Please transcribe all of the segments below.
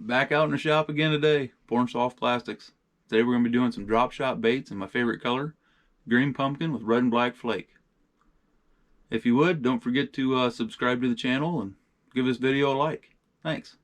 Back out in the shop again today, pouring soft plastics. Today we're going to be doing some Dropshot baits in my favorite color, green pumpkin with red and black flake. If you would, don't forget to subscribe to the channel and give this video a like. Thanks.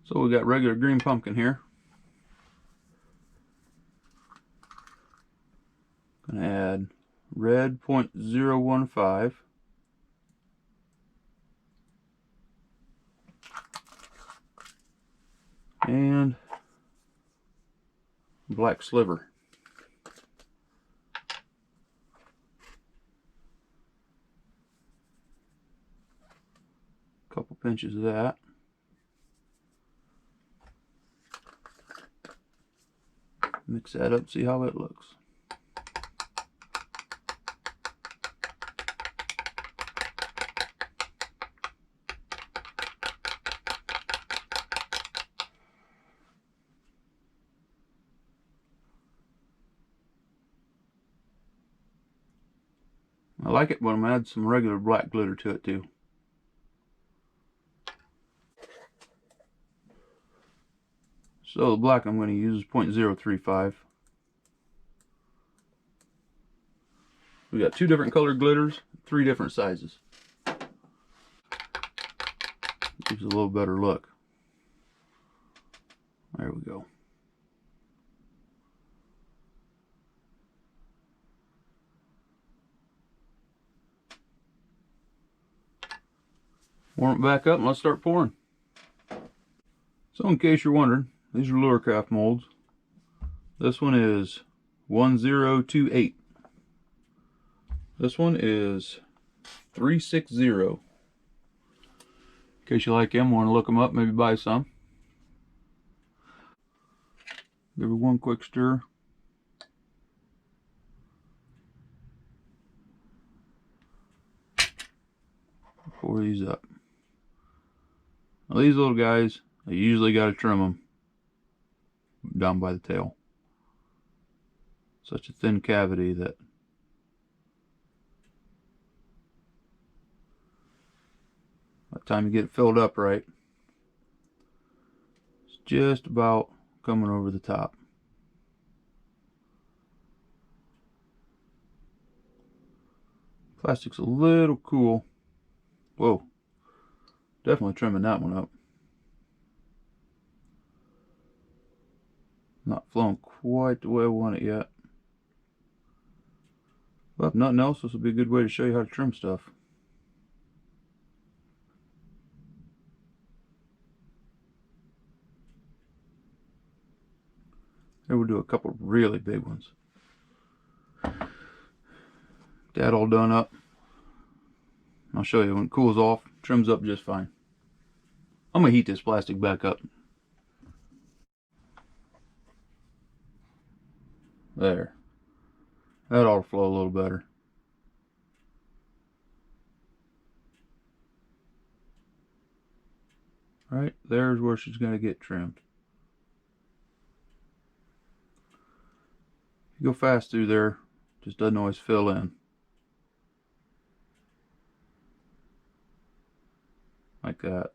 So we got regular green pumpkin here. Gonna add red 0.015. And black sliver. Couple pinches of that. Mix that up, see how it looks. I like it when I'm add some regular black glitter to it too. So the black I'm going to use is 0.035. We got two different colored glitters, three different sizes. Gives a little better look. There we go. Warm it back up and let's start pouring. So in case you're wondering, these are Lurecraft molds. This one is 1028. This one is 360. In case you like them, want to look them up, maybe buy some. Give it one quick stir. Pour these up. Now these little guys, I usually got to trim them down by the tail. Such a thin cavity that by the time you get it filled up right, it's just about coming over the top. Plastic's a little cool. Whoa, definitely trimming that one up. Not flowing quite the way I want it yet. But if nothing else, this will be a good way to show you how to trim stuff. Here we'll do a couple of really big ones. That all done up. I'll show you when it cools off, trims up just fine. I'm going to heat this plastic back up. There. That ought to flow a little better. Right, there's where she's going to get trimmed. If you go fast through there, just doesn't always fill in. Like that.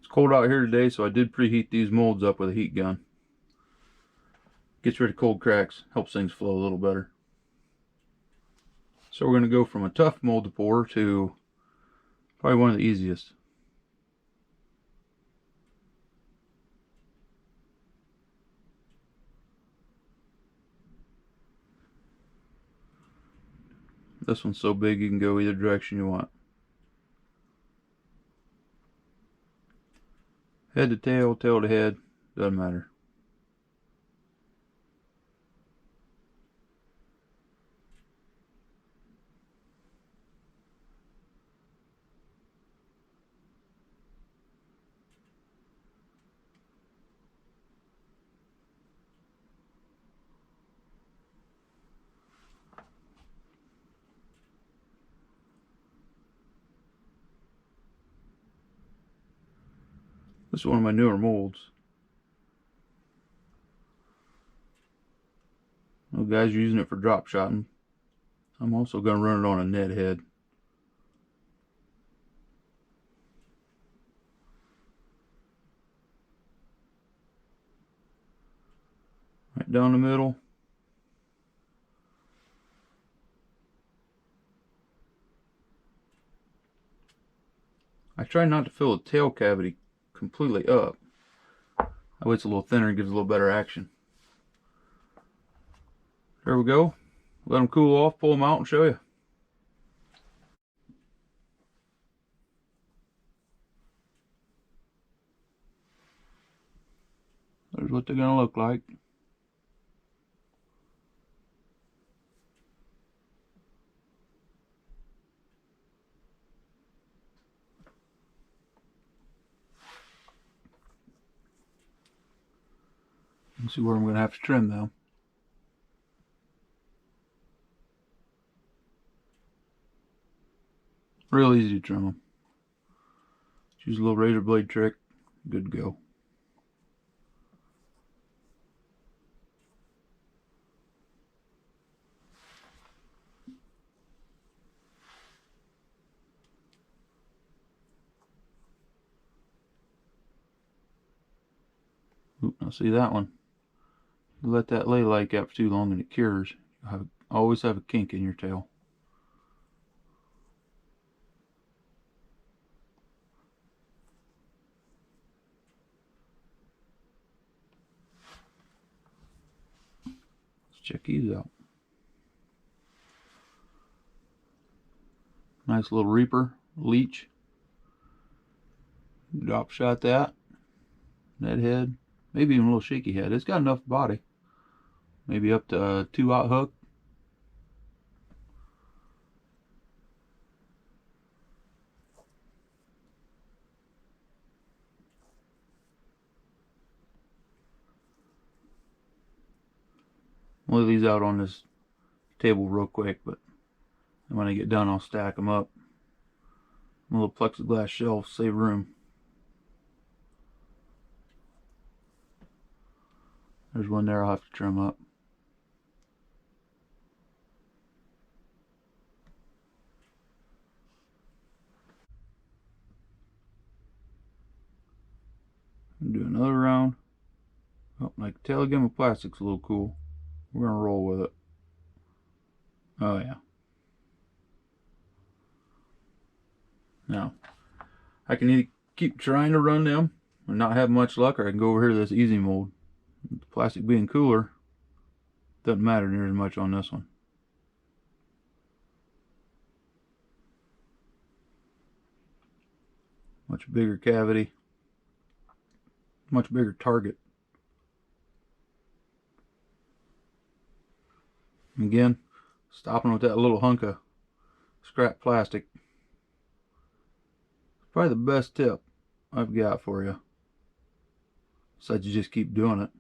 It's cold out here today, so I did preheat these molds up with a heat gun. Gets rid of cold cracks, helps things flow a little better. So we're going to go from a tough mold to pour to probably one of the easiest. This one's so big you can go either direction you want. Head to tail, tail to head, doesn't matter. This is one of my newer molds. Well, guys are using it for drop shotting. I'm also going to run it on a net head. Right down the middle. I try not to fill the tail cavity completely up. That way it's a little thinner and gives a little better action. There we go. Let them cool off, pull them out and show you. There's what they're going to look like. Let's see where I'm going to have to trim them. Real easy to trim them. Just use a little razor blade trick. Good to go. Oop, now see that one. You let that lay like that for too long and it cures. You'll always have a kink in your tail. Let's check these out. Nice little reaper, leech. Drop shot that. Net head. Maybe even a little shaky head. It's got enough body. Maybe up to a 2/0 hook. I'll lay these out on this table real quick, but when I get done I'll stack them up. A little plexiglass shelf, save room. There's one there I'll have to trim up. Do another round. Oh, I can tell again, my plastic's a little cool. We're gonna roll with it. Oh yeah. Now, I can either keep trying to run them and not have much luck, or I can go over here to this easy mold. The plastic being cooler, doesn't matter near as much on this one. Much bigger cavity. Much bigger target. Again, stopping with that little hunk of scrap plastic. Probably the best tip I've got for you. So you just keep doing it.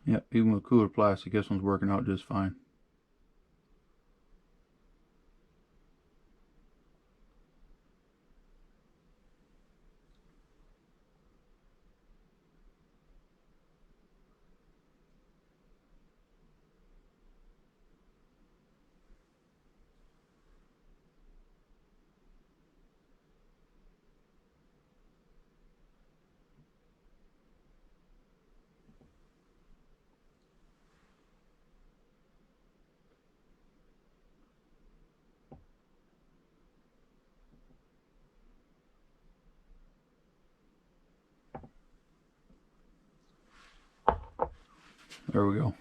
Yep, even with cooler plastic, this one's working out just fine. There we go.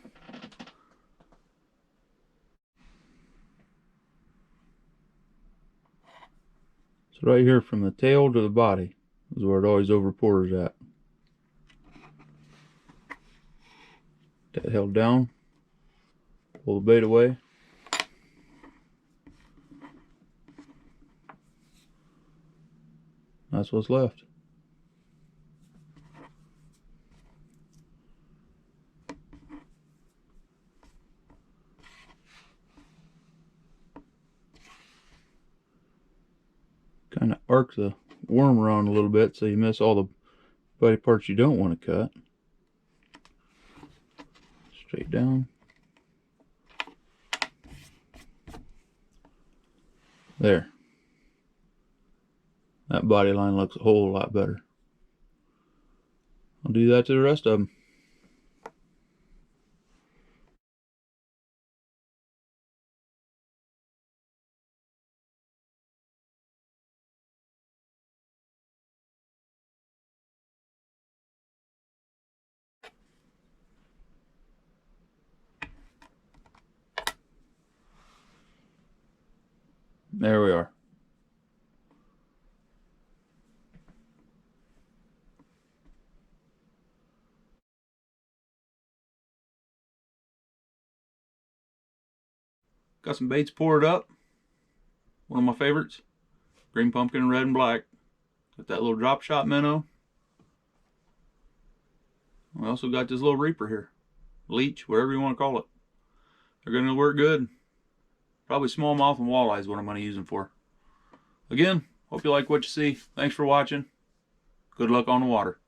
So right here from the tail to the body is where it always over pours at. That held down. Pull the bait away. That's what's left. arc the worm around a little bit so you miss all the body parts you don't want to cut. Straight down. There. That body line looks a whole lot better. I'll do that to the rest of them. There we are. Got some baits poured up. One of my favorites. Green pumpkin, red and black. Got that little Dropshot minnow. We also got this little reaper here. Leech, whatever you want to call it. They're going to work good. Probably smallmouth and walleye is what I'm going to use them for. Again, hope you like what you see. Thanks for watching. Good luck on the water.